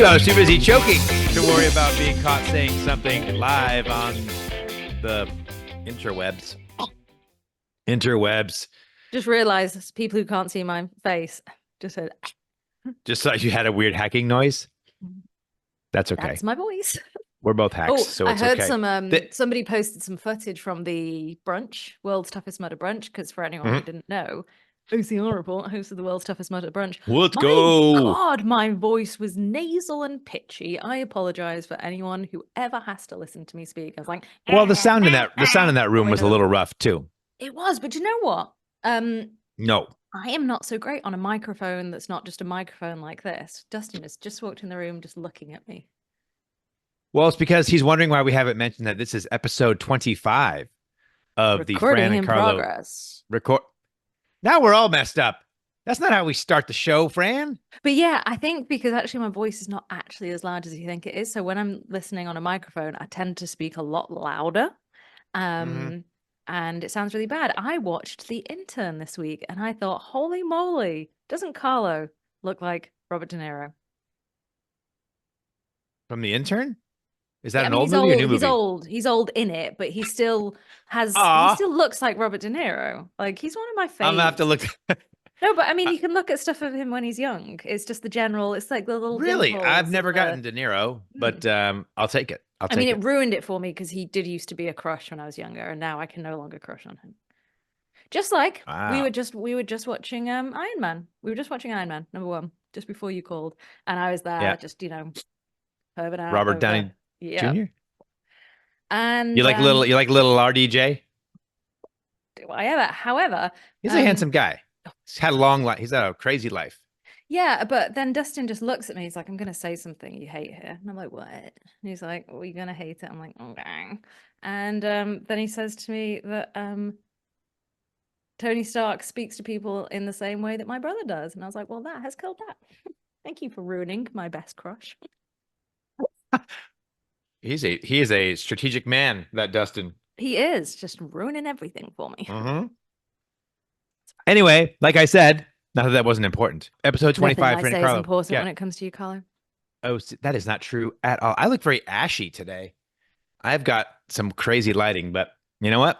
I was too busy choking to worry about being caught saying something live on the interwebs. Interwebs. Just realized people who can't see my face just heard. Just thought you had a weird hacking noise. That's okay. That's my voice. We're both hacks, so it's okay. I heard somebody posted some footage from the brunch, World's Toughest Murder Brunch, because for anyone who didn't know, OCR report hosted the World's Toughest Murder Brunch. Let's go. God, my voice was nasal and pitchy. I apologize for anyone who ever has to listen to me speak. I was like, well, the sound in that room was a little rough too. It was, but you know what? No. I am not so great on a microphone that's not just a microphone like this. Dustin has just walked in the room just looking at me. Well, it's because he's wondering why we haven't mentioned that this is episode 25 of the Fran and Carlo record. Now we're all messed up. That's not how we start the show, Fran. But yeah, I think because actually my voice is not actually as loud as you think it is. So when I'm listening on a microphone, I tend to speak a lot louder. And it sounds really bad. I watched The Intern this week and I thought, holy moly, doesn't Carlo look like Robert De Niro? From The Intern? Is that an old movie or new movie? He's old in it, but he still he still looks like Robert De Niro. Like, he's one of my favorites. I'm gonna have to look. No, but I mean, you can look at stuff of him when he's young. It's just the general. It's like the little. Really, I've never gotten De Niro, but I'll take it. I mean, it ruined it for me because he did used to be a crush when I was younger, and now I can no longer crush on him. Just like we were just watching Iron Man. We were just watching Iron Man #1 just before you called, and I was there, just Robert Downey Jr. And you like little RDJ? Do I ever? However, he's a handsome guy. He's had a long life. He's had a crazy life. Yeah, but then Dustin just looks at me. He's like, "I'm gonna say something you hate here," and I'm like, "What?" And he's like, "Well, you're gonna hate it." I'm like, "Okay." And then he says to me that Tony Stark speaks to people in the same way that my brother does, and I was like, "Well, that has killed that." Thank you for ruining my best crush. He is a strategic man, that Dustin. He is just ruining everything for me. Anyway, like I said, not that wasn't important. Episode 25. Nothing I say is important when it comes to you, Carlo. Oh, that is not true at all. I look very ashy today. I've got some crazy lighting, but you know what?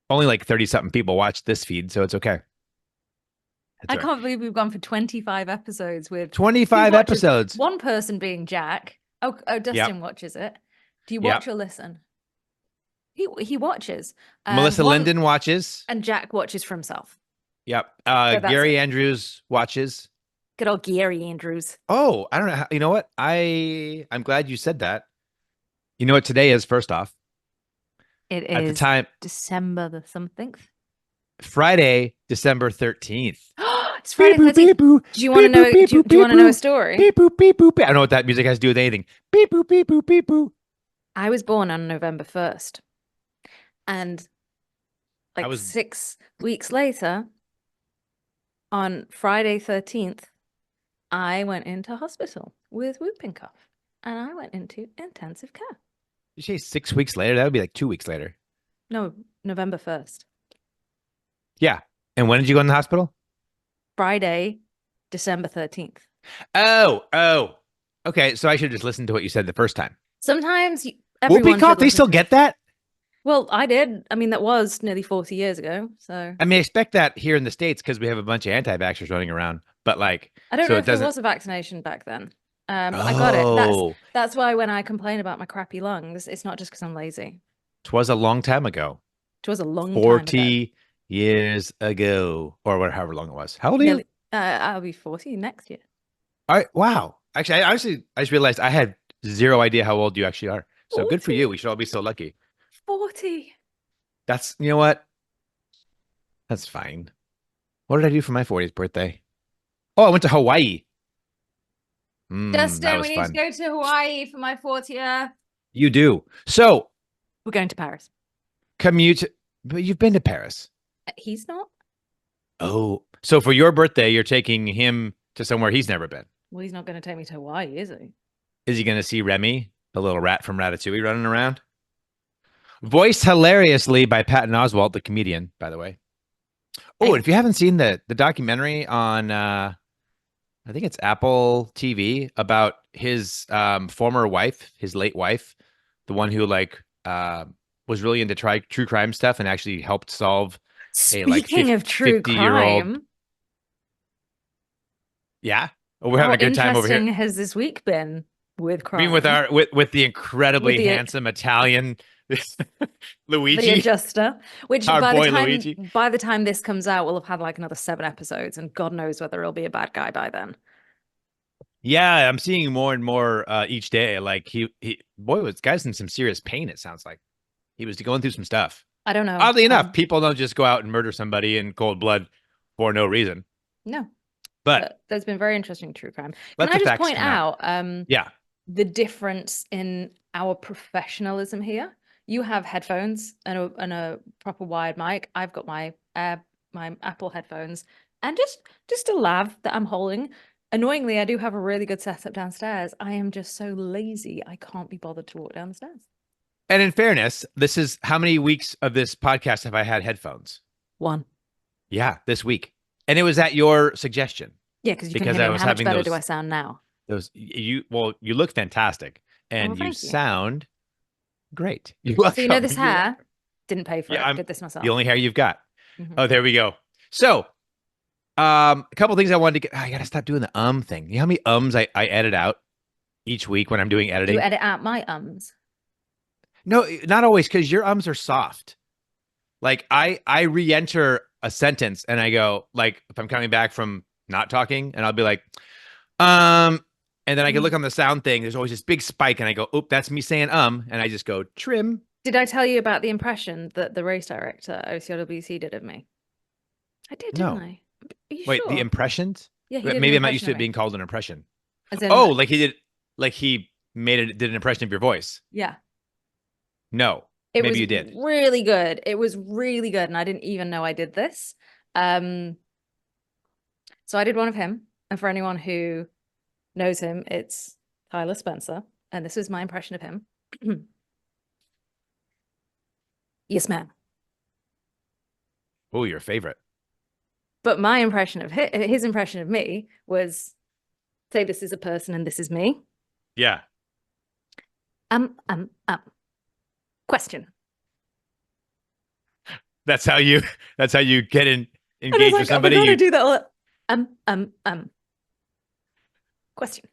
Only like 30-something people watch this feed, so it's okay. I can't believe we've gone for 25 episodes with 25 episodes. One person being Jack. Oh, Dustin watches it. Do you watch or listen? He watches. Melissa Linden watches. And Jack watches for himself. Yep. Gary Andrews watches. Good old Gary Andrews. Oh, I don't know. You know what? I'm glad you said that. You know what today is, first off? It is at the time, December the something. Friday, December 13th. It's Friday 13th. Do you want to know? Do you want to know a story? Beep, boop, beep, boop. I don't know what that music has to do with anything. Beep, boop, beep, boop, beep, boop. I was born on November 1st. And like 6 weeks later, on Friday 13th, I went into hospital with whooping cough. And I went into intensive care. Did you say 6 weeks later? That would be like 2 weeks later. No, November 1st. Yeah. And when did you go in the hospital? Friday, December 13th. Oh. Okay, so I should just listen to what you said the first time. Sometimes whooping cough, they still get that? Well, I did. I mean, that was nearly 40 years ago. So I mean, I expect that here in the States because we have a bunch of anti-vaxxers running around. But like, I don't know if there was a vaccination back then. I got it. That's why when I complain about my crappy lungs, it's not just because I'm lazy. 'Twas a long time ago. 'Twas a long 40 years ago, or however long it was. How old are you? I'll be 40 next year. All right. Wow. Actually, I just realized I had zero idea how old you actually are. So 40. Good for you. We should all be so lucky. 40. That's, you know what? That's fine. What did I do for my 40th birthday? Oh, I went to Hawaii. Dustin, we need to go to Hawaii for my 40th. You do. So we're going to Paris. Commute. But you've been to Paris. He's not. Oh, so for your birthday, you're taking him to somewhere he's never been. Well, he's not going to take me to Hawaii, is he? Is he going to see Remy, the little rat from Ratatouille, running around? Voiced hilariously by Patton Oswalt, the comedian, by the way. Oh, and if you haven't seen the documentary on I think it's Apple TV about his former wife, his late wife, the one who like was really into true crime stuff and actually helped solve a like Speaking of true 50-year-old. crime, Yeah. Well, we're having how a good time over here. interesting has this week been with Being with crime? our with the With incredibly the handsome Italian the Luigi, adjuster, which our boy Luigi. by the time this comes out, we'll have had like another 7 episodes, and God knows whether he'll be a bad guy by then. Yeah, I'm seeing more and more each day. Like he boy, this guy's in some serious pain, it sounds like. He was going through some stuff. I don't know. Oddly enough, people don't just go out and murder somebody in cold blood for no reason. No. But there's been very interesting true crime. Can let I the just facts point come out. Yeah. the difference in our professionalism here? You have headphones and a proper wired mic. I've got my Apple headphones and just a lav that I'm holding. Annoyingly, I do have a really good setup downstairs. I am just so lazy. I can't be bothered to walk down the stairs. And in fairness, this is how many weeks of this podcast have I had headphones? 1. Yeah, this week. And it was at your suggestion. Yeah, because you can hear me. How much better do I sound now? You look fantastic, and you sound great. You're welcome. So you know this hair? Didn't pay for it. I did this myself. The only hair you've got. Oh, there we go. So, a couple things I wanted to get. I gotta stop doing the thing. You know how many ums I edit out each week when I'm doing editing? You edit out my ums? No, not always, because your ums are soft. Like I re-enter a sentence and I go, like, if I'm coming back from not talking, and I'll be like, and then I can look on the sound thing. There's always this big spike, and I go, "Oop, that's me saying and I just go trim." Did I tell you about the impression that the race director OCR did of me? I did, didn't I? Wait, sure? The impressions? Yeah, maybe I'm not used to it being called an impression. Oh, like he did an impression of your voice. Yeah. No, maybe you did. Really good. It was really good, and I didn't even know I did this. So I did one of him, and for anyone who knows him, it's Tyler Spencer, and this is my impression of him. Yes, ma'am. Oh, your favorite. But my impression of his impression of me was, say this is a person and this is me. Yeah. Question. That's how you get engaged with somebody. You do that. Question.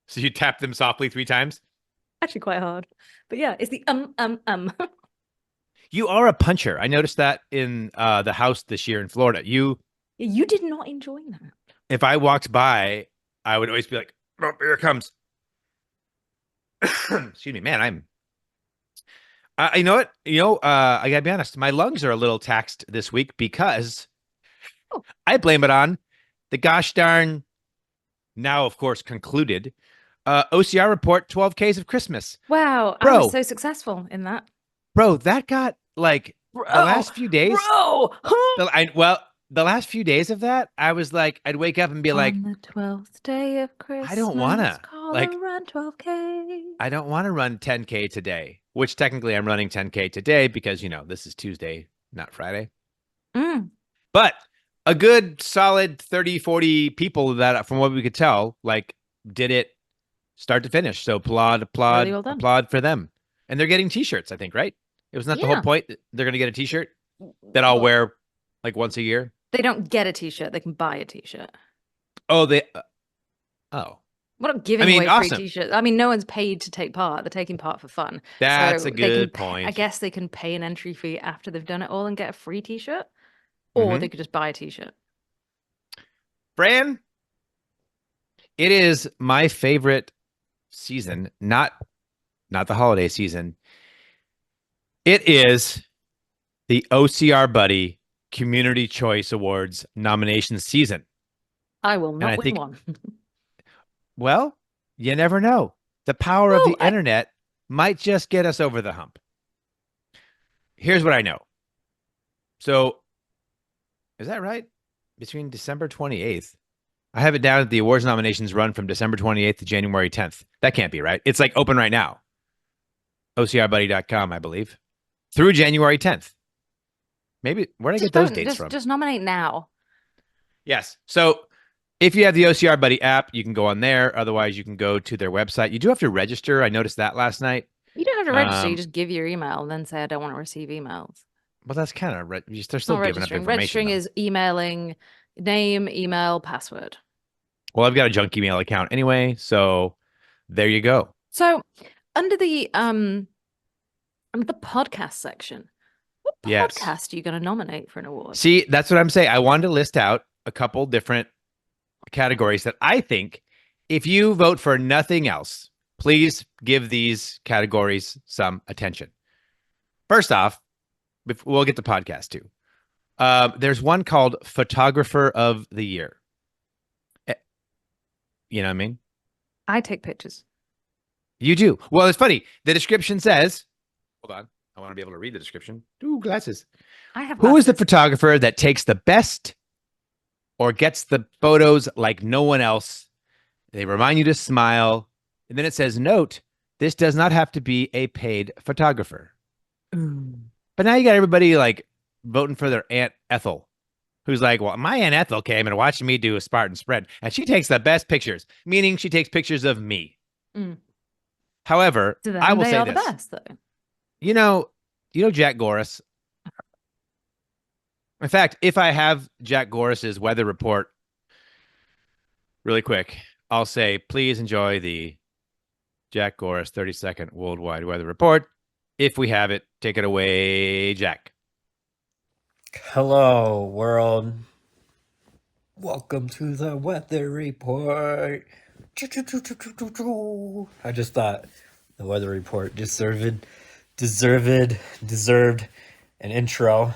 So you tap them softly 3 times? Actually quite hard. But yeah, it's the You are a puncher. I noticed that in the house this year in Florida. You did not enjoy that. If I walked by, I would always be like, "Oh, here it comes." Excuse me, man. You know what? I gotta be honest. My lungs are a little taxed this week because I blame it on the gosh darn, now of course concluded, OCR report 12 Ks of Christmas. Wow, bro, I was so successful in that. Bro, that got like the last few days. The last few days of that, I was like, I'd wake up and be like, on the 12th day of Christmas, I don't wanna run 12K. I don't want to run 10K today, which technically I'm running 10K today because this is Tuesday, not Friday. But a good solid 30, 40 people that, from what we could tell, like did it start to finish. So applaud for them. And they're getting t-shirts, I think, right? It was not the whole point. They're going to get a t-shirt that I'll wear like once a year. They don't get a t-shirt. They can buy a t-shirt. Oh, We're not giving away free t-shirts. I mean, no one's paid to take part. They're taking part for fun. That's a good point. I guess they can pay an entry fee after they've done it all and get a free t-shirt. Or they could just buy a t-shirt. Fran, it is my favorite season, not the holiday season. It is the OCR Buddy Community Choice Awards nomination season. I will not win one. Well, you never know. The power of the internet might just get us over the hump. Here's what I know. So, is that right? Between December 28th. I have it down that the awards nominations run from December 28th to January 10th. That can't be right. It's like open right now. OCRbuddy.com, I believe. Through January 10th. Maybe, where did I get those dates from? Just nominate now. Yes. So If you have the OCR Buddy app, you can go on there. Otherwise, you can go to their website. You do have to register. I noticed that last night. You don't have to register. You just give your email and then say, I don't want to receive emails. Well, that's kind of they're still giving up information. Registering is emailing name, email, password. Well, I've got a junk email account anyway, so there you go. So under the podcast section, what podcast are you going to nominate for an award? See, that's what I'm saying. I wanted to list out a couple different categories that I think if you vote for nothing else, please give these categories some attention. First off, we'll get to podcast too. There's one called Photographer of the Year. You know what I mean? I take pictures. You do. Well, it's funny. The description says, hold on. I want to be able to read the description. Ooh, glasses. I have. Who is the photographer that takes the best or gets the photos like no one else? They remind you to smile. And then it says, note, this does not have to be a paid photographer. But now you got everybody like voting for their Aunt Ethel, who's like, well, my Aunt Ethel came and watched me do a Spartan spread, and she takes the best pictures, meaning she takes pictures of me. However, I will say this. The best, though. You know Jack Goris. In fact, if I have Jack Goris's weather report really quick, I'll say, please enjoy the Jack Goris 30-second worldwide weather report. If we have it, take it away, Jack. Hello, world. Welcome to the weather report. I just thought the weather report deserved an intro,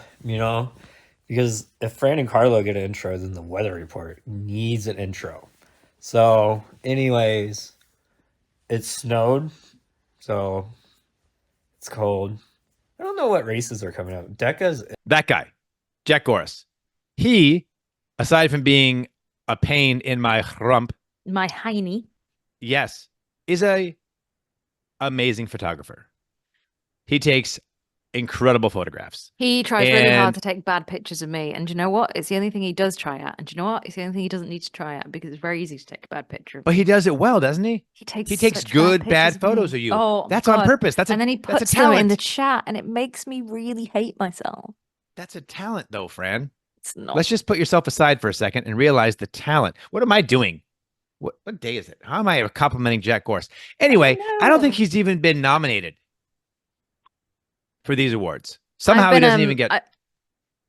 because if Fran and Carlo get an intro, then the weather report needs an intro. So, anyways, it snowed, so it's cold. I don't know what races are coming up. That guy, Jack Goris. He, aside from being a pain in my rump, my hiney, yes, is a amazing photographer. He takes incredible photographs. He tries really hard to take bad pictures of me. And you know what? It's the only thing he does try at. And you know what? It's the only thing he doesn't need to try at, because it's very easy to take a bad picture of me. But he does it well, doesn't he? He takes good, bad photos of you. Oh, that's God. On purpose. And then he puts them in the chat, and it makes me really hate myself. That's a talent, though, Fran. It's not. Let's just put yourself aside for a second and realize the talent. What am I doing? What day is it? How am I complimenting Jack Goris? Anyway, I don't think he's even been nominated for these awards. Somehow he doesn't even get.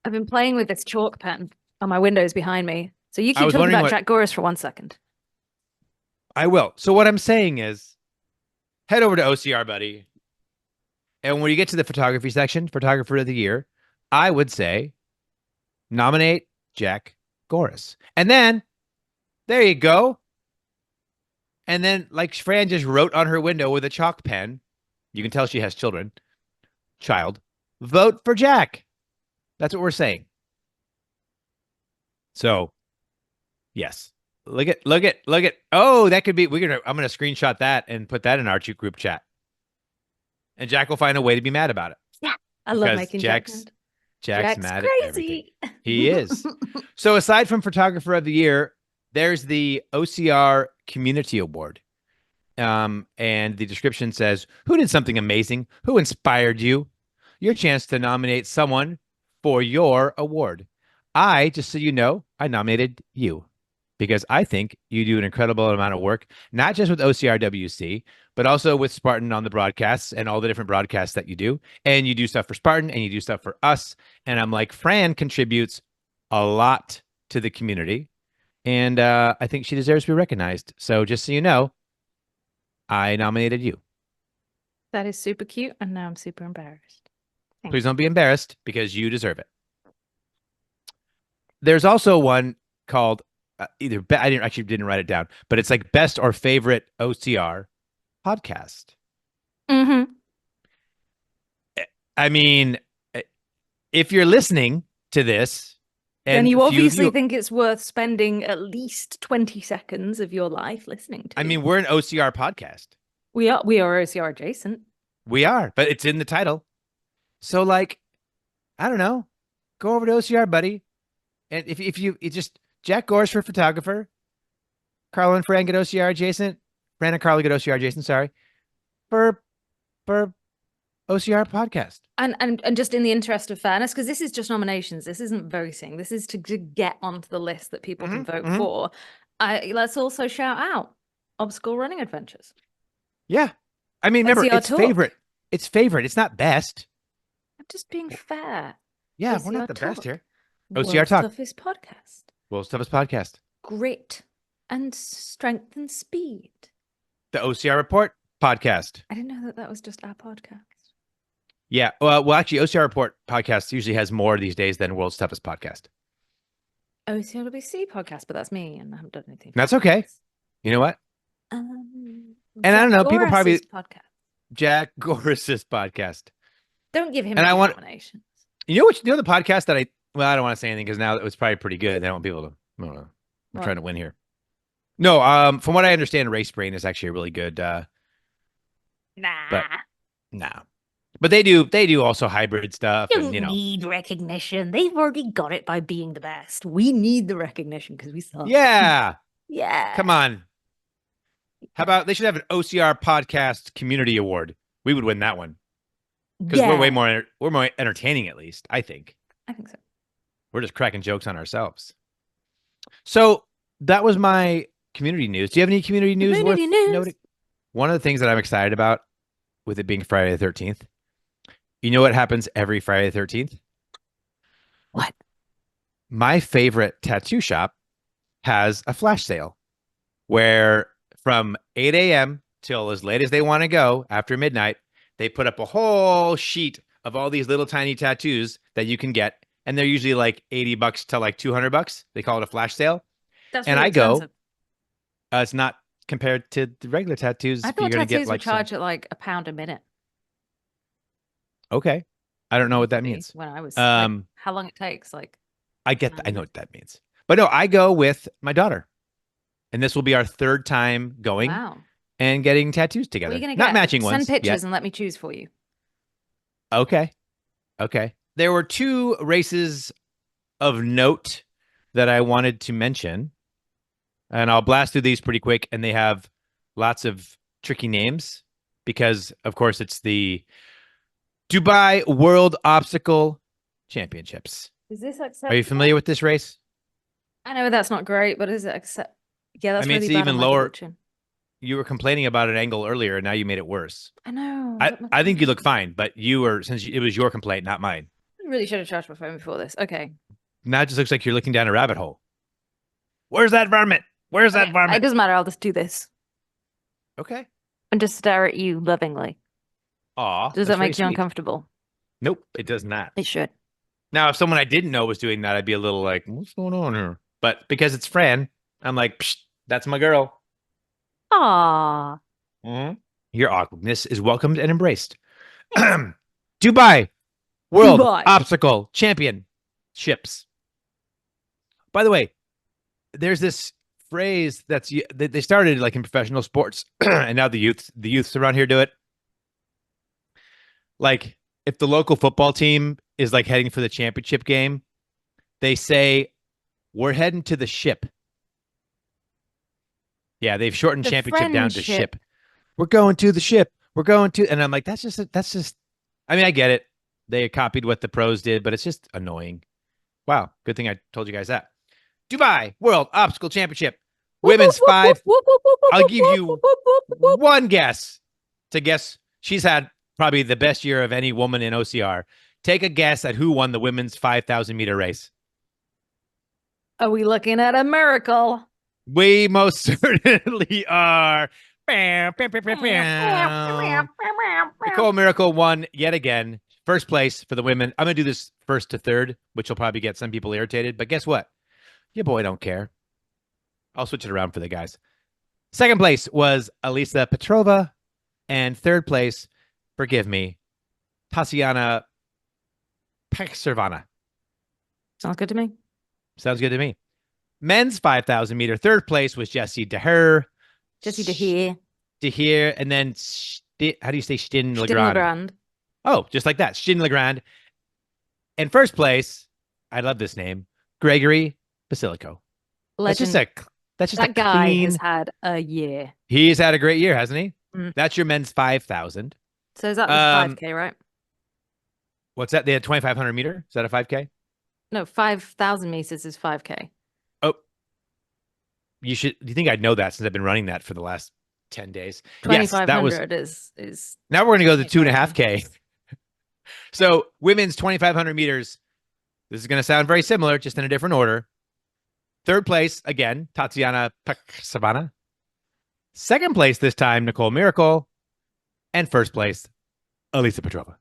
I've been playing with this chalk pen on my windows behind me. So you keep talking about Jack Goris for 1 second. I will. So what I'm saying is, head over to OCR, buddy. And when you get to the photography section, Photographer of the Year, I would say nominate Jack Goris. And then, there you go. And then, like Fran just wrote on her window with a chalk pen, you can tell she has children. Child, vote for Jack. That's what we're saying. So, yes. Look at. Oh, that could be. I'm gonna screenshot that and put that in our group chat. And Jack will find a way to be mad about it. Yeah, I love making Jack's mad crazy. At everything. He is. So aside from Photographer of the Year, there's the OCR Community Award. And the description says, who did something amazing? Who inspired you? Your chance to nominate someone for your award. Just so you know, I nominated you because I think you do an incredible amount of work, not just with OCRWC, but also with Spartan on the broadcasts and all the different broadcasts that you do. And you do stuff for Spartan and you do stuff for us. And I'm like, Fran contributes a lot to the community. And I think she deserves to be recognized. So just so you know, I nominated you. That is super cute. And now I'm super embarrassed. Please don't be embarrassed because you deserve it. There's also one called I didn't write it down, but it's like best or favorite OCR podcast. Mm-hmm. I mean, if you're listening to this, and you obviously think it's worth spending at least 20 seconds of your life listening to. I mean, we're an OCR podcast. We are OCR adjacent. We are, but it's in the title. So like, I don't know, go over to OCR, buddy. And if you just Jack Goris for photographer, Carlo and Fran get OCR adjacent. Fran and Carlo get OCR adjacent. Sorry, for OCR podcast. And just in the interest of fairness, because this is just nominations. This isn't voting. This is to get onto the list that people can vote for. Let's also shout out Obstacle Running Adventures. Yeah. I mean, remember, it's favorite. It's favorite. It's not best. I'm just being fair. Yeah, we're not the best here. OCR Talk. World's Toughest Podcast. World's Toughest Podcast. Grit and strength and speed. The OCR Report podcast. I didn't know that was just our podcast. Yeah. Well, actually, OCR Report podcast usually has more these days than World's Toughest Podcast. OCRWC podcast, but that's me, and I haven't done anything. That's okay. You know what? And I don't know, people probably podcast. Jack Goris's podcast. Don't give him any nominations. You know the podcast that I don't want to say anything because now it was probably pretty good. I don't want people to. I don't know. I'm trying to win here. No, from what I understand, Race Brain is actually a really good. But they do also hybrid stuff. Don't need recognition. They've already got it by being the best. We need the recognition because we suck. Yeah. Yeah. Come on. How about they should have an OCR podcast community award? We would win that one because we're more entertaining, at least. I think so. We're just cracking jokes on ourselves. So that was my community news. Do you have any community news? One of the things that I'm excited about with it being Friday the 13th. You know what happens every Friday the 13th? What? My favorite tattoo shop has a flash sale where from 8 a.m. till as late as they want to go after midnight, they put up a whole sheet of all these little tiny tattoos that you can get. And they're usually like $80 to like $200. They call it a flash sale. That's really expensive. It's not compared to the regular tattoos. I thought tattoos would charge at like £1 a minute. Okay. I don't know what that means. When I was how long it takes, like I get that. I know what that means. But no, I go with my daughter. And this will be our third time going and getting tattoos together. Not matching ones. Send pictures and let me choose for you. Okay. There were 2 races of note that I wanted to mention. And I'll blast through these pretty quick. And they have lots of tricky names because, of course, it's the Dubai World Obstacle Championships. Is this acceptable? Are you familiar with this race? I know that's not great, but is it accept? Yeah, that's really it's bad even lower. You were complaining about an angle earlier, and now you made it worse. I know. I think you look fine, but since it was your complaint, not mine. I really should have charged my phone before this. Okay. Now it just looks like you're looking down a rabbit hole. Where's that varmint? Where's that varmint? It doesn't matter. I'll just do this. Okay. And just stare at you lovingly. Aw. Does that make you uncomfortable? Nope, it does not. It should. Now, if someone I didn't know was doing that, I'd be a little like, what's going on here? But because it's Fran, I'm like, psh, that's my girl. Aww. Mm-hmm. Your awkwardness is welcomed and embraced. Dubai World Obstacle Championships. By the way, there's this phrase they started like in professional sports, and now the youths around here do it. Like if the local football team is like heading for the championship game, they say, "We're heading to the ship." Yeah, they've shortened championship down to ship. We're going to the ship. We're going to, and I'm like, that's just. I mean, I get it. They copied what the pros did, but it's just annoying. Wow, good thing I told you guys that. Dubai World Obstacle Championship, women's 5. I'll give you one guess to guess. She's had probably the best year of any woman in OCR. Take a guess at who won the women's 5,000 meter race. Are we looking at a miracle? We most certainly are. Nicole Miracle won yet again. First place for the women. I'm going to do this first to third, which will probably get some people irritated. But guess what? Your boy don't care. I'll switch it around for the guys. Second place was Elisa Petrova. And third place, forgive me, Tatiana Pekservana. Sounds good to me. Sounds good to me. Men's 5,000 meter. Third place was Jesse DeHer. DeHer. And then, how do you say Stin Legrand? Oh, just like that. Stin Legrand. And first place, I love this name, Gregory Basilico. Legend. That's just that a guy clean... has had a year. He's had a great year, hasn't he? Mm. That's your men's 5,000. So is that the 5K, right? What's that? They had 2,500 meter. Is that a 5K? No, 5,000 meters is 5K. Oh, do you think I'd know that since I've been running that for the last 10 days? 2,500 is. Now we're going to go to 2.5K. So women's 2,500 meters. This is going to sound very similar, just in a different order. Third place, again, Tatiana Savana. Second place this time, Nicole Miracle. And first place, Elisa Petrova.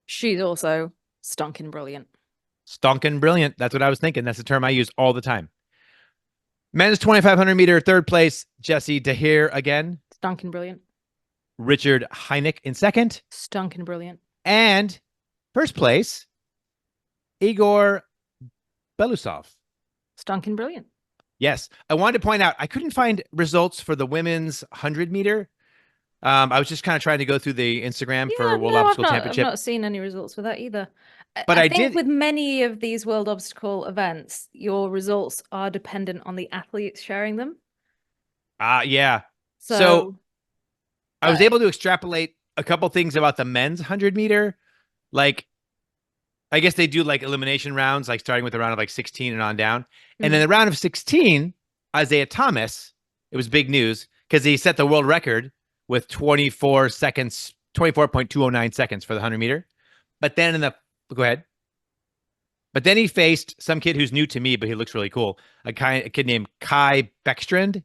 She's also stonking brilliant. Stonking brilliant. That's what I was thinking. That's the term I use all the time. Men's 2,500 meter, third place, Jesse Dahir again. Stonking brilliant. Richard Heineck in second. Stonking brilliant. And first place, Igor Belousov. Stonking brilliant. Yes. I wanted to point out, I couldn't find results for the women's 100 meter. I was just kind of trying to go through the Instagram for World Obstacle Championship. I've not seen any results for that either. But I think with many of these World Obstacle events, your results are dependent on the athletes sharing them. Yeah. So I was able to extrapolate a couple things about the men's 100 meter. Like, I guess they do like elimination rounds, like starting with a round of like 16 and on down. And in the round of 16, Isaiah Thomas, it was big news because he set the world record with 24.209 seconds for the 100 meter. But then go ahead. But then he faced some kid who's new to me, but he looks really cool. A kid named Kai Beckstrand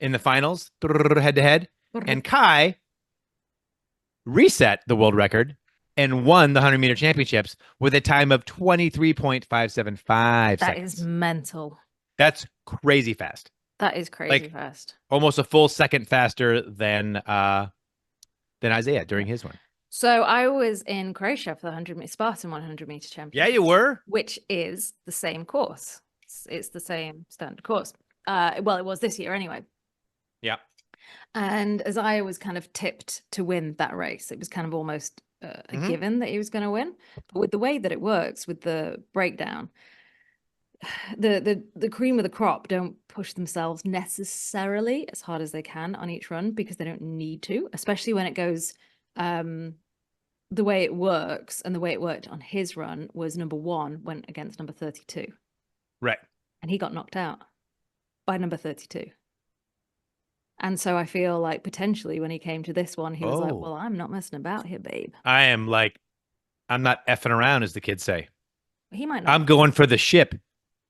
in the finals, head to head. And Kai reset the world record and won the 100 meter championships with a time of 23.575 seconds. That is mental. That's crazy fast. That is crazy fast. Almost a full second faster than Isaiah during his one. So I was in Croatia for the 100 meter Spartan 100 meter championship. Yeah, you were. Which is the same course. It's the same standard course. Well, it was this year anyway. Yeah. And Isaiah was kind of tipped to win that race. It was kind of almost a given that he was going to win. But with the way that it works with the breakdown, the cream of the crop don't push themselves necessarily as hard as they can on each run because they don't need to, especially when it goes the way it works. And the way it worked on his run was number 1 went against number 32. Right. And he got knocked out by number 32. And so I feel like potentially when he came to this one, he was like, well, I'm not messing about here, babe. I'm not effing around, as the kids say. He might not. I'm going for the ship,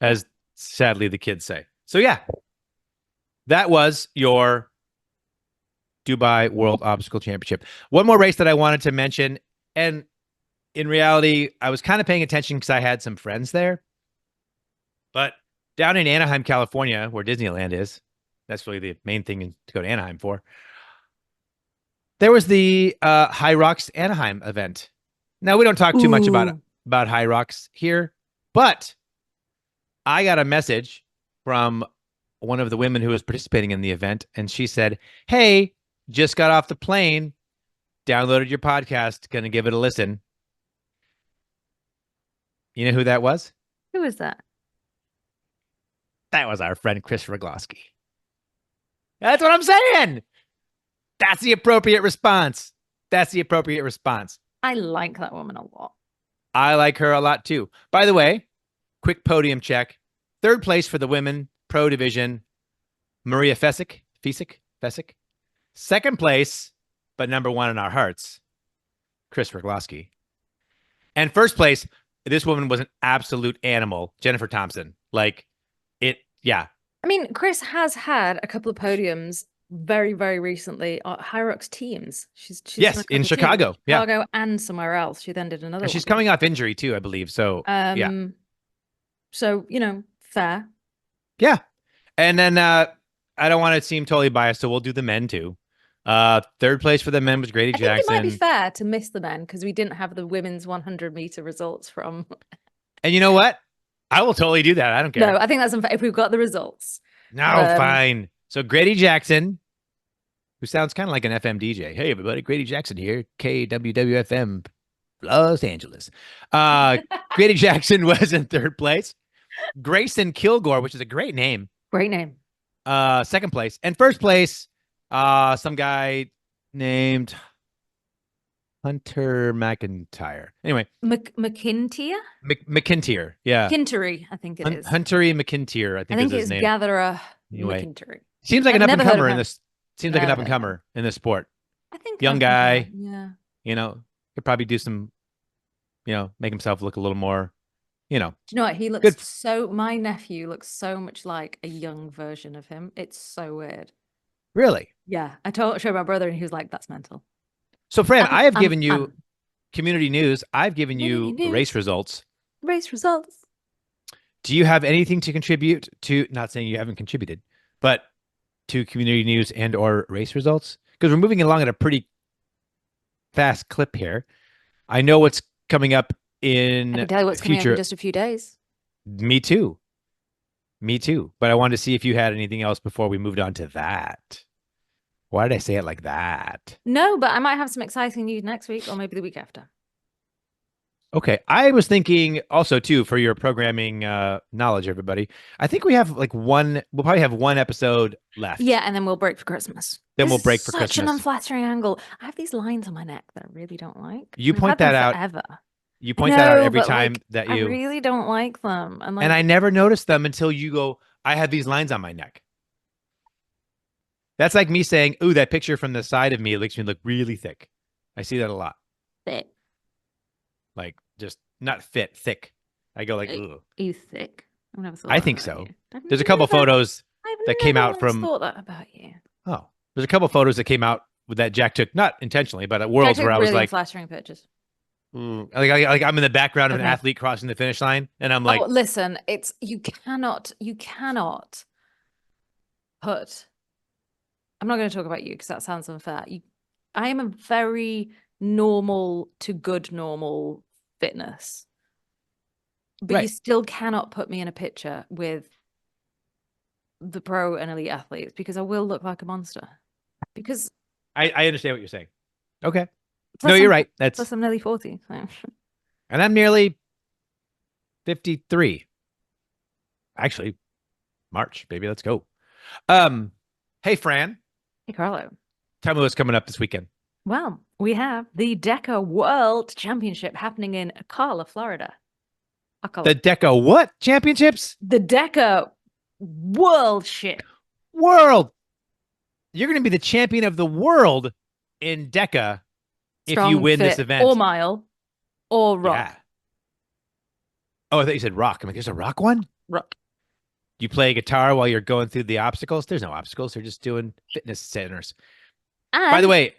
as sadly the kids say. So yeah, that was your Dubai World Obstacle Championship. One more race that I wanted to mention, and in reality, I was kind of paying attention because I had some friends there. But down in Anaheim, California, where Disneyland is, that's really the main thing to go to Anaheim for. There was the Hyrox Anaheim event. Now, we don't talk too much about Hyrox here, but I got a message from one of the women who was participating in the event, and she said, hey, just got off the plane, downloaded your podcast, gonna give it a listen. You know who that was? Who is that? That was our friend Chris Rogloski. That's what I'm saying. That's the appropriate response. That's the appropriate response. I like that woman a lot. I like her a lot too. By the way, quick podium check. Third place for the women pro division, Maria Fesick. Second place, but number 1 in our hearts, Chris Rogloski. And first place, this woman was an absolute animal, Jennifer Thompson. Yeah. I mean, Chris has had a couple of podiums very, very recently at Hyrox teams. She's in Chicago. Chicago and somewhere else. She then did another one. She's coming off injury too, I believe. So yeah. So, fair. Yeah. And then I don't want to seem totally biased, so we'll do the men too. Third place for the men was Grady Jackson. I think it might be fair to miss the men because we didn't have the women's 100 meter results from. And you know what? I will totally do that. I don't care. No, I think that's unfair if we've got the results. No, fine. So Grady Jackson, who sounds kind of like an FM DJ. Hey, everybody, Grady Jackson here, KWWFM, Los Angeles. Grady Jackson was in third place. Grayson Kilgore, which is a great name. Great name. Second place. And first place, some guy named Hunter McIntyre. Anyway. McIntyre? McIntyre. Yeah. McIntyre, I think it is. Huntery McIntyre, I think is his name. Gatherer anyway. McIntyre. Seems like an up-and-comer in this. Seems like an up-and-comer in this sport. I think young guy. Yeah. You know, could probably do some, make himself look a little more, Do you know what? He looks my nephew looks so much like a young version of him. It's so weird. Really? Yeah. I showed my brother and he was like, that's mental. So, Fran, I have given you community news. I've given you race results. Race results. Do you have anything to contribute to, not saying you haven't contributed, but to community news and or race results? Because we're moving along at a pretty fast clip here. I know what's coming up in I can tell you what's coming up in just a few days. Me too. But I wanted to see if you had anything else before we moved on to that. Why did I say it like that? No, but I might have some exciting news next week or maybe the week after. Okay. I was thinking also too, for your programming knowledge, everybody, I think we'll probably have one episode left. Yeah. And then we'll break for Christmas. We'll break for Christmas. Such an unflattering angle. I have these lines on my neck that I really don't like. You point that out. Forever. You point that out every time that you. I really don't like them. And I never noticed them until you go, I have these lines on my neck. That's like me saying, ooh, that picture from the side of me makes me look really thick. I see that a lot. Thick. Like just not fit, thick. I go like, ooh. Are you thick? I think so. There's a couple photos that came out from. I thought that about you. Oh, there's a couple photos that came out that Jack took, not intentionally, but at Worlds where I was like, flattering pictures. Like I'm in the background of an athlete crossing the finish line, and I'm like, listen, you cannot put. I'm not going to talk about you because that sounds unfair. I am a very normal to good normal fitness, but you still cannot put me in a picture with the pro and elite athletes because I will look like a monster. Because I understand what you're saying. Okay. No, you're right. Plus I'm nearly 40. So. And I'm nearly 53. Actually, March, baby. Let's go. Hey, Fran. Hey, Carlo. Tell me what's coming up this weekend. Well, we have the DECA World Championship happening in Ocala, Florida. The DECA what championships? The DECA World-ship. World. You're going to be the champion of the world in DECA if you win this event. Or mile or rock. Yeah. Oh, I thought you said rock. I'm like, there's a rock one? Rock. You play guitar while you're going through the obstacles? There's no obstacles. They're just doing fitness centers. And by the way,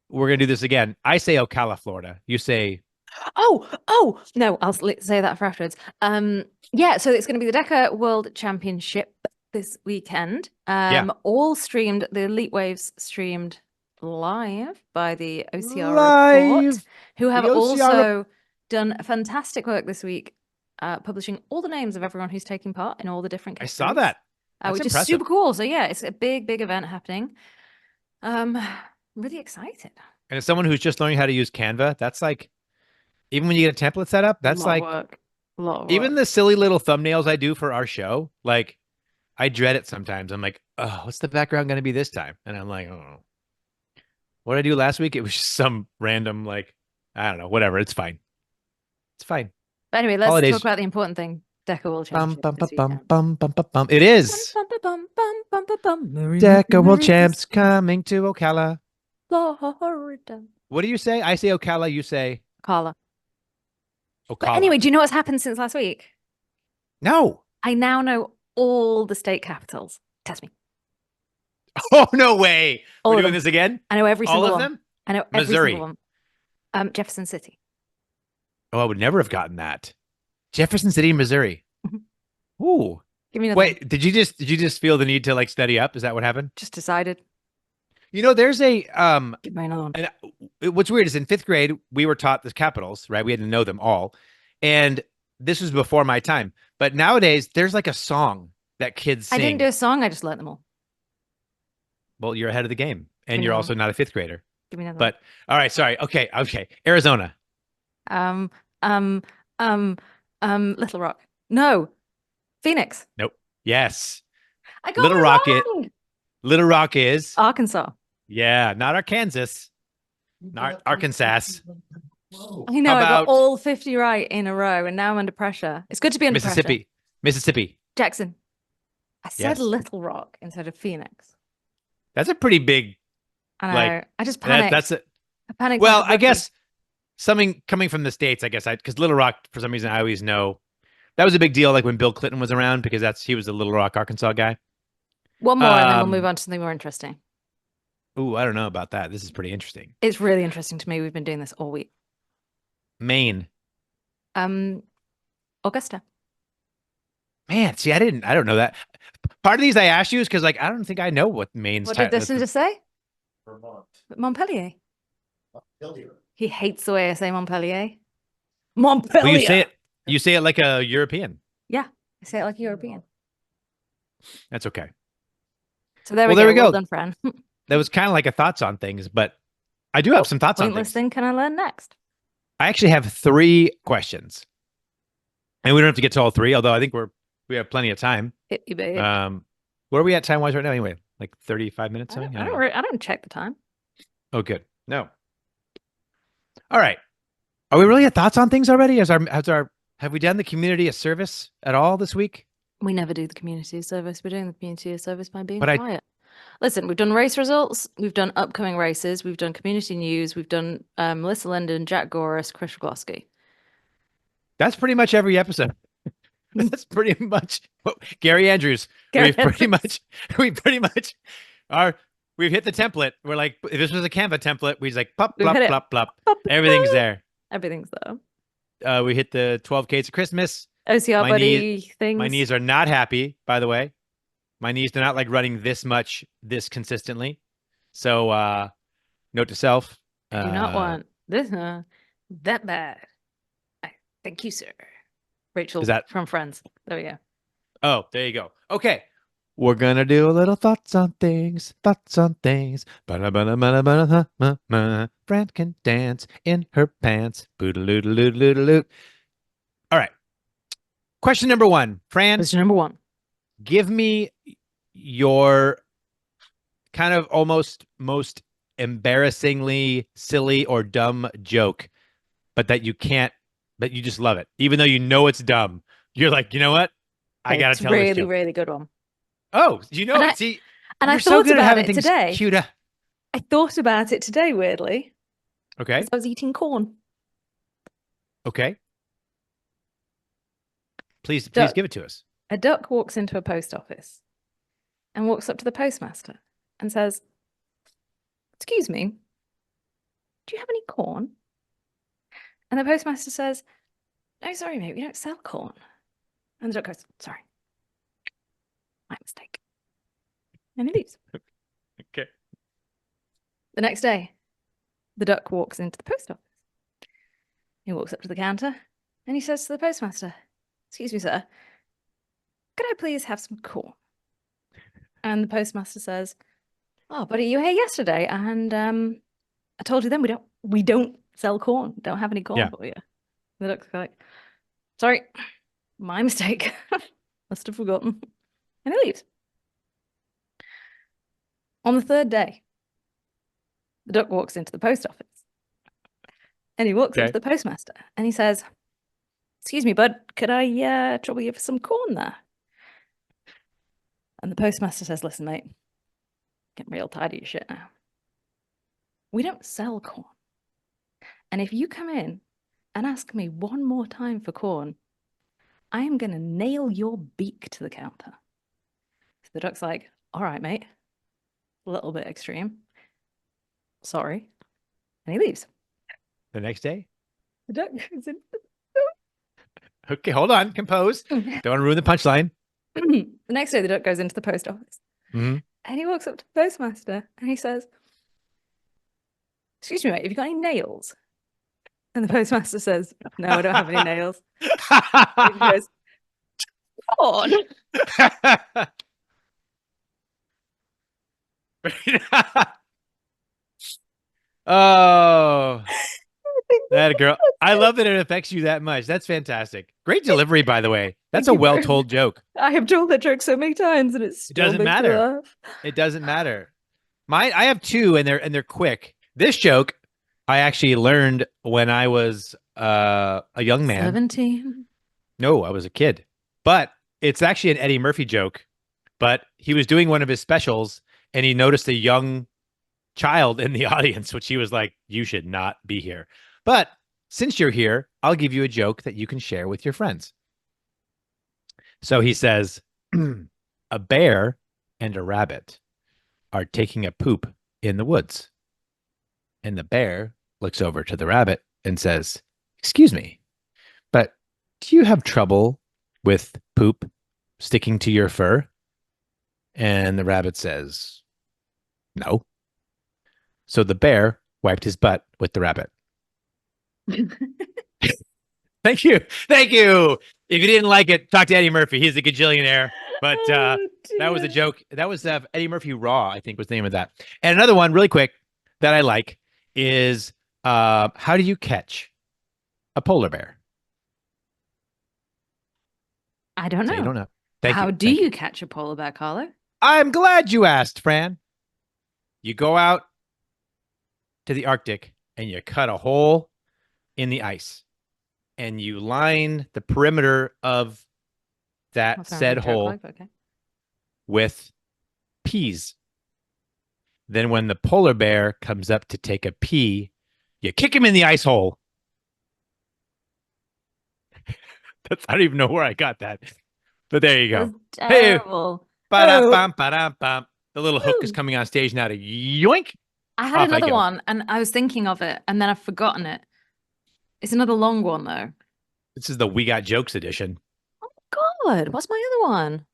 we're going to do this again. I say Ocala, Florida. You say... Oh, no, I'll say that for afterwards. Yeah, so it's going to be the DECA World Championship this weekend. All streamed, the Elite Waves streamed live by the OCR Report, who have also done fantastic work this week, publishing all the names of everyone who's taking part in all the different categories. I saw that. Which is super cool. So yeah, it's a big event happening. Really excited. And as someone who's just learning how to use Canva, that's like, even when you get a template set up, that's like, a lot of work. Even the silly little thumbnails I do for our show, like, I dread it sometimes. I'm like, oh, what's the background going to be this time? And I'm like, oh, what did I do last week? It was just some random, like, I don't know, whatever. It's fine. It's fine. But anyway, let's talk about the important thing. DECA World Championship. It is. DECA World Champs coming to Ocala, Florida. What do you say? I say Ocala. You say Ocala. Ocala. But anyway, do you know what's happened since last week? No. I now know all the state capitals. Test me. Oh, no way. We're doing this again? I know every single one. All of them? I know every single one. Jefferson City. Oh, I would never have gotten that. Jefferson City, Missouri. Ooh. Give me another. Wait, did you just feel the need to like study up? Is that what happened? Just decided. You know, there's a Give me another one. And what's weird is in 5th grade we were taught the capitals, right? We had to know them all, and this was before my time. But nowadays there's like a song that kids sing. I didn't do a song. I just learned them all. Well, you're ahead of the game, and you're also not a 5th grader. Give me another. But all right, sorry. Okay. Arizona. Little Rock. No. Phoenix. Nope. Yes. I got it wrong. Little Rock is Arkansas. Yeah, not Arkansas. Not Arkansas. I know, I got all 50 right in a row, and now I'm under pressure. It's good to be under pressure. Mississippi. Jackson. I said Little Rock instead of Phoenix. That's a pretty big. I know. I just panicked. I panicked. Well, I guess something coming from the States, because Little Rock, for some reason, I always know that was a big deal. Like when Bill Clinton was around, because he was the Little Rock, Arkansas guy. One more, and then we'll move on to something more interesting. Ooh, I don't know about that. This is pretty interesting. It's really interesting to me. We've been doing this all week. Maine. Augusta. Man, see, I don't know that. Part of these I asked you is because, like, I don't think I know what Maine's. What did this just say? Vermont. Montpellier. Montpellier. He hates the way I say Montpellier. Montpellier. Well, you say it like a European. Yeah, I say it like a European. That's okay. So there we go. Well done, Fran. That was kind of like a thoughts on things, but I do have some thoughts on things. Thing can I learn next? I actually have 3 questions, and we don't have to get to all 3. Although I think we have plenty of time. Hit you, babe. Where are we at time wise right now? Anyway, like 35 minutes. I don't check the time. Oh, good. No. All right. Are we really at thoughts on things already? Have we done the community a service at all this week? We never do the community service. We're doing the community service by being quiet. Listen, we've done race results. We've done upcoming races. We've done community news. We've done Melissa Linden, Jack Goris, Chris Shklovsky. That's pretty much every episode. That's pretty much Gary Andrews. We've pretty much we've hit the template. We're like, if this was a Canva template, we'd like plop, plop, plop, plop. Everything's there. Everything's there. We hit the 12 K's of Christmas. OCR buddy things. My knees are not happy, by the way. My knees do not like running this much, this consistently. So, note to self. I do not want this that bad. Thank you, sir. Rachel from Friends. There we go. Oh, there you go. Okay. We're going to do a little thoughts on things. Fran can dance in her pants. Boodaloo. All right. Question number 1. Fran. Question number 1. Give me your kind of almost most embarrassingly silly or dumb joke, but that you just love it. Even though you know it's dumb. You're like, you know what? I got to tell this joke. Really good one. Oh, you know it. See, and I thought about it today. I thought about it today, weirdly. Okay. I was eating corn. Okay. Please give it to us. A duck walks into a post office and walks up to the postmaster and says, "Excuse me, do you have any corn?" And the postmaster says, "No, sorry, mate, we don't sell corn." And the duck goes, "Sorry, my mistake." And he leaves. Okay. The next day, the duck walks into the post office. He walks up to the counter and he says to the postmaster, "Excuse me, sir, could I please have some corn?" And the postmaster says, "Oh, buddy, you were here yesterday, and I told you then we don't sell corn. Don't have any corn for you." And the duck's like, "Sorry, my mistake. Must have forgotten." And he leaves. On the 3rd day, the duck walks into the post office. And he walks up to the postmaster and he says, "Excuse me, bud, could I trouble you for some corn there?" And the postmaster says, "Listen, mate, getting real tired of your shit now. We don't sell corn. And if you come in and ask me one more time for corn, I am going to nail your beak to the counter." So the duck's like, "All right, mate. A little bit extreme. Sorry." And he leaves. The next day? The duck goes in. Okay, hold on. Compose. Don't want to ruin the punchline. The next day, the duck goes into the post office. Mm-hmm. And he walks up to the postmaster and he says, "Excuse me, mate, have you got any nails?" And the postmaster says, "No, I don't have any nails." And he goes, "Corn." Oh. I think That girl. I love that it affects you that much. That's fantastic. Great delivery, by the way. That's a Thank you very well-told joke. I have told that joke so many times, and it doesn't makes me matter. laugh. It doesn't matter. I have two, and they're quick. This joke I actually learned when I was a young man. 17. No, I was a kid. But it's actually an Eddie Murphy joke. But he was doing one of his specials, and he noticed a young child in the audience, which he was like, "You should not be here." But since you're here, I'll give you a joke that you can share with your friends. So he says, a bear and a rabbit are taking a poop in the woods. And the bear looks over to the rabbit and says, "Excuse me, but do you have trouble with poop sticking to your fur?" And the rabbit says, "No." So the bear wiped his butt with the rabbit. Thank you. Thank you. If you didn't like it, talk to Eddie Murphy. He's a gajillionaire. But that was a joke. That was Eddie Murphy Raw, I think was the name of that. And another one really quick that I like is how do you catch a polar bear? I don't know. So you don't know. How do you catch a polar bear, Carlo? I'm glad you asked, Fran. You go out to the Arctic and you cut a hole in the ice and you line the perimeter of that said hole with peas. Then when the polar bear comes up to take a pee, you kick him in the ice hole. I don't even know where I got that. But there you go. Terrible. Hey, the little hook is coming on stage now to yoink. I had another one and I was thinking of it and then I've forgotten it. It's another long one though. This is the We Got Jokes edition. Oh God, what's my other one?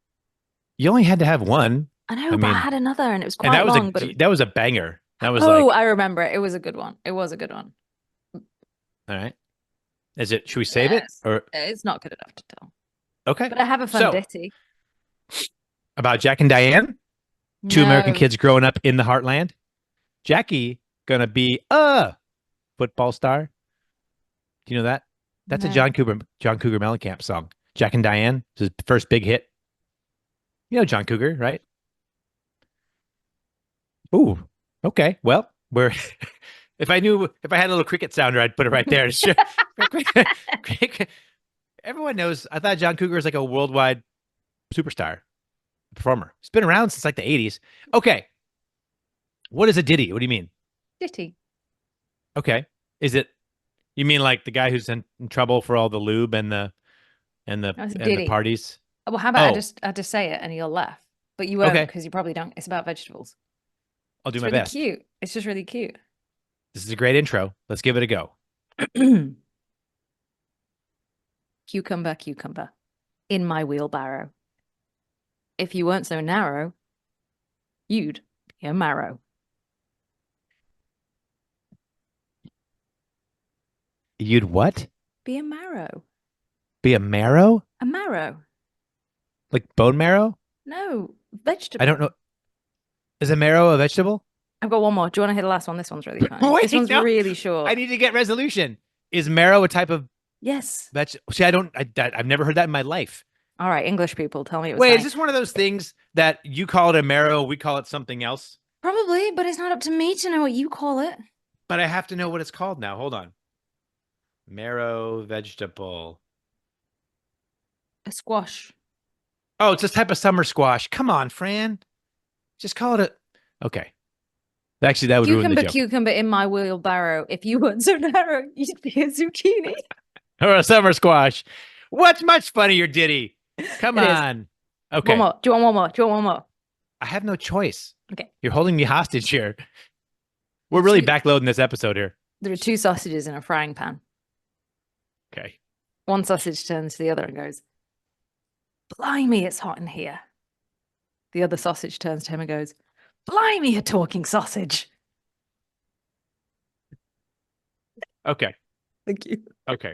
You only had to have one. I know, but I had another and it was quite and long. That was a banger. That was I remember it. It was a good one. It was a good one. All right. Should we save it? Or it's not good enough to tell. Okay. But I have a fun ditty. About Jack and Diane? Two American kids growing up in the heartland. Jackie gonna be a football star. Do you know that? That's a John Cougar Mellencamp song. Jack and Diane, his first big hit. You know John Cougar, right? Ooh, okay. Well, if I had a little cricket sounder, I'd put it right there. Everyone knows. I thought John Cougar was like a worldwide superstar performer. He's been around since like the 80s. Okay. What is a ditty? What do you mean? Ditty. Okay. Is it, you mean like the guy who's in trouble for all the lube and the parties? Well, how about I just say it and you'll laugh, but you won't because you probably don't. It's about vegetables. I'll do my best. It's really cute. It's just really cute. This is a great intro. Let's give it a go. Cucumber, cucumber, in my wheelbarrow. If you weren't so narrow, you'd be a marrow. You'd what? Be a marrow. Be a marrow? A marrow. Like bone marrow? No, vegetable. I don't know. Is a marrow a vegetable? I've got one more. Do you want to hear the last one? This one's really fun. This one's really short. I need to get resolution. Is marrow a type of vegetable? See, I've never heard that in my life. All right, English people, tell me it was Wait, is this one of those things that you call it a marrow, we call it something else? Probably, but it's not up to me to know what you call it. But I have to know what it's called now. Hold on. Marrow vegetable. A squash. Oh, it's a type of summer squash. Come on, Fran. Just call it okay. Actually, that would ruin the joke. Cucumber in my wheelbarrow. If you weren't so narrow, you'd be a zucchini. Or a summer squash. What's much funnier, ditty? Come on. Okay. One more. Do you want one more? Do you want one more? I have no choice. Okay. You're holding me hostage here. We're really backloading this episode here. There are two sausages in a frying pan. Okay. One sausage turns to the other and goes, "Blimey, it's hot in here." The other sausage turns to him and goes, "Blimey, a talking sausage." Okay. Thank you. Okay.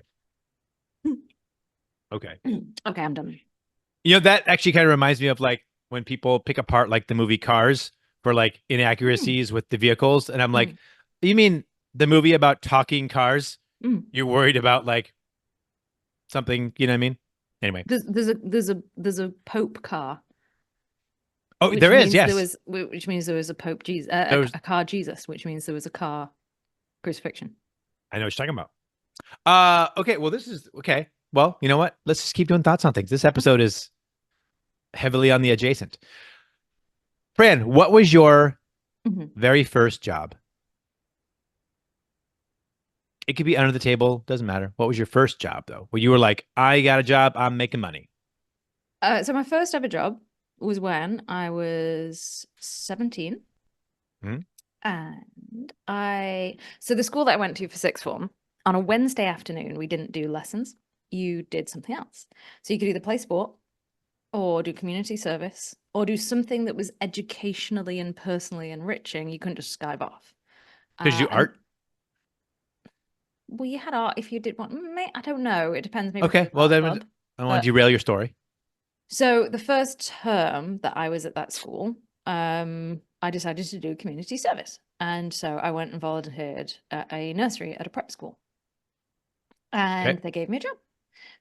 Okay. Okay, I'm done. You know, that actually kind of reminds me of like when people pick apart like the movie Cars for like inaccuracies with the vehicles. And I'm like, you mean the movie about talking cars You're worried about like something, you know what I mean? Anyway, there's a Pope car. Oh, there is, yes. Which means there was a Pope Jesus, a car Jesus, which means there was a car crucifixion. I know what you're talking about. Okay, well, this is okay. Well, you know what? Let's just keep doing thoughts on things. This episode is heavily on the adjacent. Fran, what was your very first job? It could be under the table, doesn't matter. What was your first job though? Where you were like, I got a job, I'm making money. So my first ever job was when I was 17. And so the school that I went to for sixth form, on a Wednesday afternoon, we didn't do lessons. You did something else. So you could either play sport or do community service or do something that was educationally and personally enriching. You couldn't just skive off. Because you art? Well, you had art if you did want. I don't know. It depends. Maybe. Okay. Well, then I want to derail your story. So the first term that I was at that school, I decided to do community service. And so I went and volunteered at a nursery at a prep school. And they gave me a job.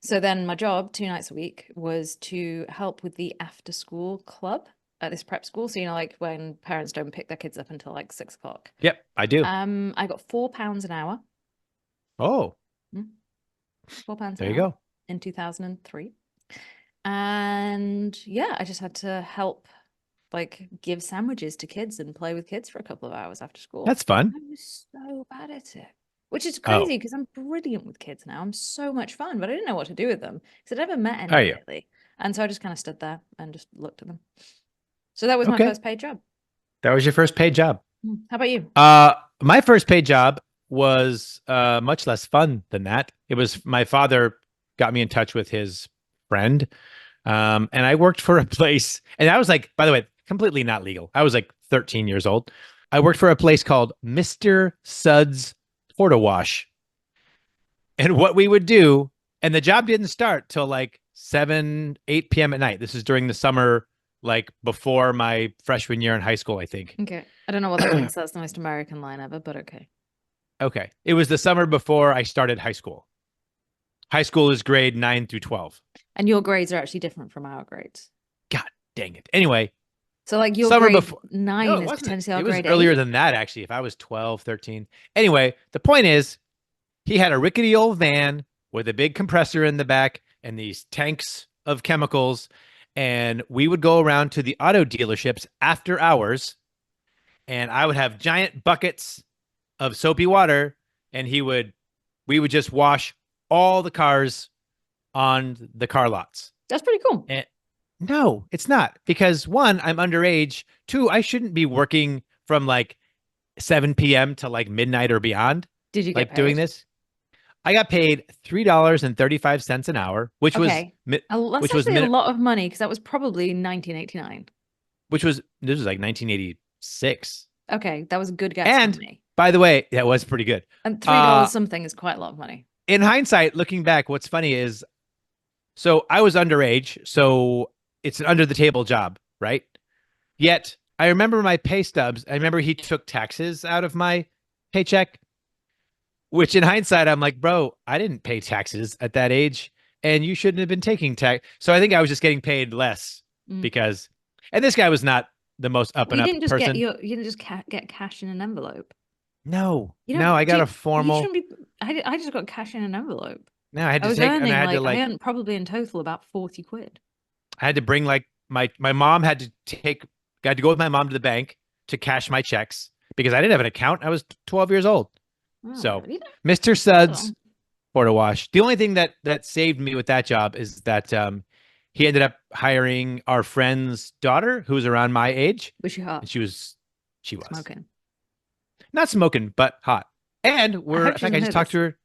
So then my job 2 nights a week was to help with the after school club at this prep school. So, you know, like when parents don't pick their kids up until like 6 o'clock. Yep, I do. I got £4 an hour. Oh. £4 an hour. There you go. In 2003. And yeah, I just had to help like give sandwiches to kids and play with kids for a couple of hours after school. That's fun. I was so bad at it, which is crazy because I'm brilliant with kids now. I'm so much fun, but I didn't know what to do with them because I'd never met anyone lately. And so I just kind of stood there and just looked at them. So that was my first paid job. That was your first paid job. How about you? My first paid job was much less fun than that. It was my father got me in touch with his friend. And I worked for a place, and I was like, by the way, completely not legal. I was like 13 years old. I worked for a place called Mr. Suds Porta Wash. And what we would do, and the job didn't start till like 8 p.m. at night. This is during the summer, like before my freshman year in high school, I think. Okay. I don't know what that means. That's the most American line ever, but okay. Okay. It was the summer before I started high school. High school is grade 9 through 12. And your grades are actually different from our grades. God dang it. Anyway. So like your summer grade before, 9 is potentially our grade 8. It was earlier than that, actually, if I was 12, 13. Anyway, the point is, he had a rickety old van with a big compressor in the back and these tanks of chemicals. And we would go around to the auto dealerships after hours. And I would have giant buckets of soapy water. And we would just wash all the cars on the car lots. That's pretty cool. And no, it's not, because 1, I'm underage. 2, I shouldn't be working from like 7 p.m. to like midnight or beyond. Did you get paid? Doing this? I got paid $3.35 an hour, which was that's actually a lot of money because that was probably 1989. This was like 1986. Okay, that was a good guess. And by the way, that was pretty good. And $3 something is quite a lot of money. In hindsight, looking back, what's funny is, so I was underage, so it's an under the table job, right? Yet I remember my pay stubs. I remember he took taxes out of my paycheck, which in hindsight, I'm like, bro, I didn't pay taxes at that age and you shouldn't have been taking tax. So I think I was just getting paid less because, and this guy was not the most up and up person. You didn't just get cash in an envelope. No, I got a formal. I just got cash in an envelope. No, I had to take, and I had to I earned probably in total about 40 quid. I had to bring like my mom had to go with my mom to the bank to cash my checks because I didn't have an account. I was 12 years old. Oh, so Mr. Suds Porta Wash. The only thing that saved me with that job is that he ended up hiring our friend's daughter, who was around my age. Was she hot? And she was smoking. Not smoking, but hot. And I just talked to her.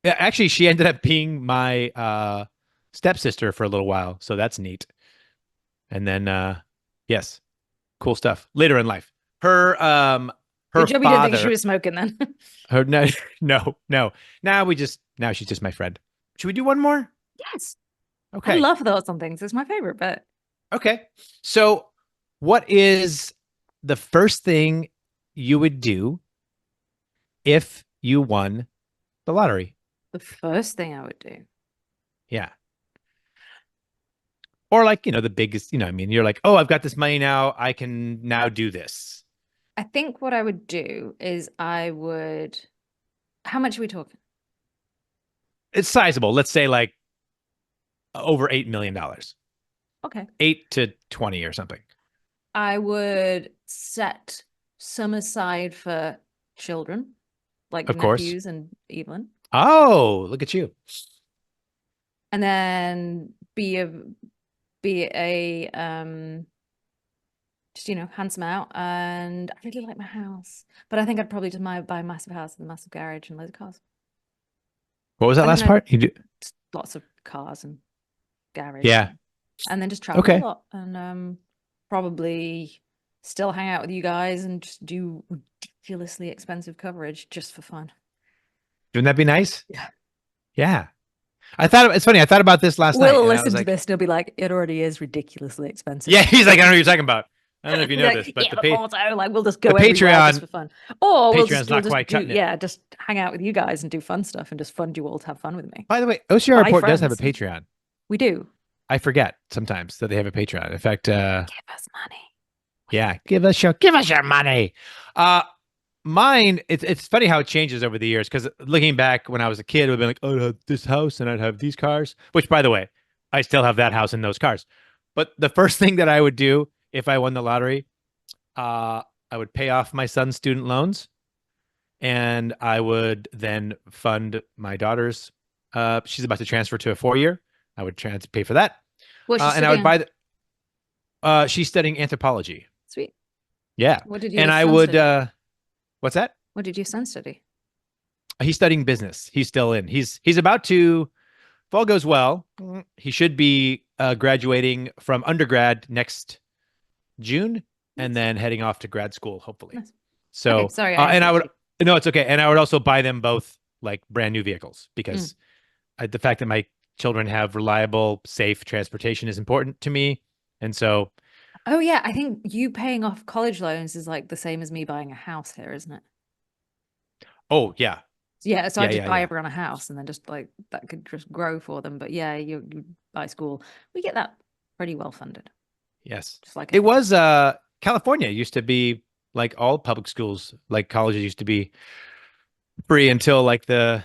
Yeah, actually, she ended up being my stepsister for a little while, so that's neat. And then, yes, cool stuff. Later in life, her Good job you didn't think she was smoking then. No. Now she's just my friend. Should we do one more? Yes. Okay. I love thoughts on things. It's my favorite bit. Okay. So, what is the first thing you would do if you won The lottery. The first thing I would do. Yeah. Or like, the biggest, I mean, you're like, oh, I've got this money now. I can now do this. I think what I would do is how much are we talking? It's sizable. Let's say like over $8 million. Okay. 8 to 20 or something. I would set some aside for children, like Of course. nephews and Evelyn. Oh, look at you. And then be a just hand some out. And I really like my house, but I think I'd probably just buy a massive house with a massive garage and loads of cars. What was that last part? You do lots of cars and garage. Yeah. And then just travel a lot and probably still hang out with you guys and just do ridiculously expensive coverage just for fun. Wouldn't that be nice? Yeah. Yeah. It's funny. I thought about this last night. We'll listen to this and he'll be like, it already is ridiculously expensive. Yeah, he's like, I don't know what you're talking about. I don't know if you know like, this, but we'll just go everywhere just for fun. Or Patreon's not quite cutting it. Just hang out with you guys and do fun stuff and just fund you all to have fun with me. By the way, OCR Report does have a Patreon. We do. I forget sometimes that they have a Patreon. In fact, give us money. Yeah, give us your money. Mine, it's funny how it changes over the years, because looking back when I was a kid, it would have been like, oh, I'd have this house and I'd have these cars, which, by the way, I still have that house and those cars. But the first thing that I would do if I won the lottery, I would pay off my son's student loans, and I would then fund my daughter's. She's about to transfer to a 4-year. I would pay for that. And I would buy she's studying anthropology. Sweet. Yeah. What did you and I would study? What's that? What did your son study? He's studying business. He's still in. He's about to, if all goes well, he should be graduating from undergrad next June and then heading off to grad school, hopefully. Nice. So, okay, sorry. No, it's okay. And I would also buy them both like brand new vehicles, because the fact that my children have reliable, safe transportation is important to me. And so. Oh, yeah. I think you paying off college loans is like the same as me buying a house here, isn't it? Oh, yeah. Yeah. So I just buy everyone a house and then just like that could just grow for them. But yeah, you buy school. We get that pretty well funded. Yes. Just like it was California used to be like all public schools, like colleges used to be free until like the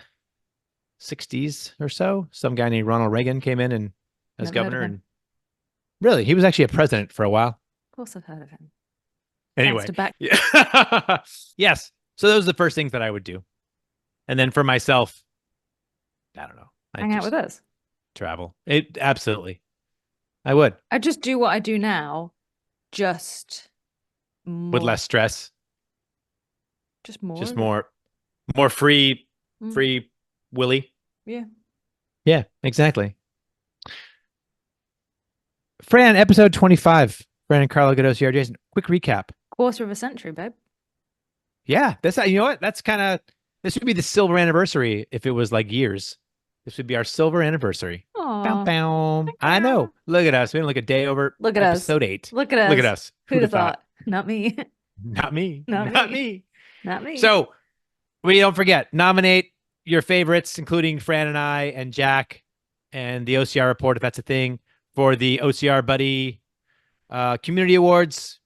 60s or so. Some guy named Ronald Reagan came in and as governor, and really, he was actually a president for a while. Of course, I've heard of him. Anyway, yes. So those are the first things that I would do, and then for myself, I don't know. Hang out with us. Travel. Absolutely. I would. I just do what I do now, just more. With less stress. Just more. Just more free willy. Yeah. Yeah, exactly. Fran, episode 25. Fran and Carlo get OCR. Jason, quick recap. Quarter of a century, babe. Yeah, that's you know what? That's this would be the silver anniversary if it was like years. This would be our silver anniversary. Bow, bow. I know. Look at us. We didn't look a day over. Look at episode us. 8. Look at us. Look at us. Who'd have thought? Not me. Not me. Not me. Not me. So we don't forget, nominate your favorites, including Fran and I and Jack and the OCR report, if that's a thing, for the OCR Buddy Community Awards.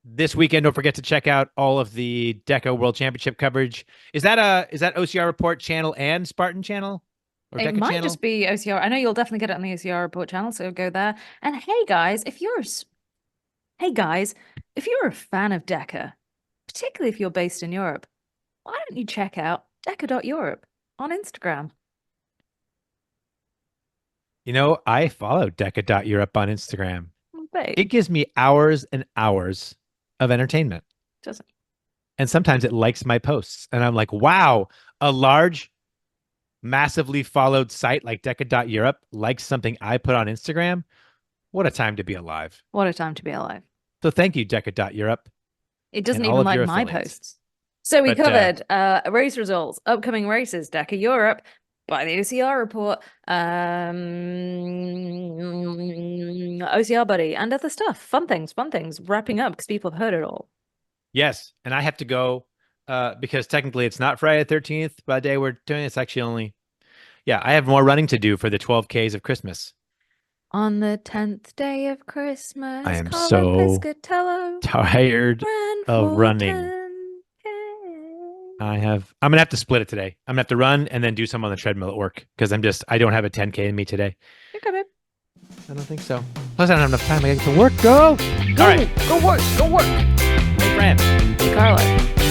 This weekend, don't forget to check out all of the DECA World Championship coverage. Is that OCR Report channel and Spartan channel? Or it DECA might channel? just be OCR. I know you'll definitely get it on the OCR Report channel, so go there. And hey guys, if you're a fan of DECA, particularly if you're based in Europe, why don't you check out deca.europe on Instagram? You know, I follow deca.europe on Instagram. Babe. It gives me hours and hours of entertainment. Doesn't. And sometimes it likes my posts. And I'm like, wow, a large, massively followed site like deca.europe likes something I put on Instagram. What a time to be alive. What a time to be alive. So thank you, deca.europe. It doesn't even like my posts. So we covered race results, upcoming races, DECA Europe, by the OCR report, OCR Buddy, and other stuff. Fun things, wrapping up because people have heard it all. Yes, and I have to go because technically it's not Friday the 13th by the day we're doing it. It's actually only, I have more running to do for the 12Ks of Christmas. On the 10th day of Christmas, I am Carlo so tired of running. 10K. I'm gonna have to split it today. I'm gonna have to run and then do some on the treadmill at work because I don't have a 10K in me today. Okay, babe. I don't think so. Plus, I don't have enough time. I get to work. Go. All right. Go work. Hey, Fran. Hey, Carlo.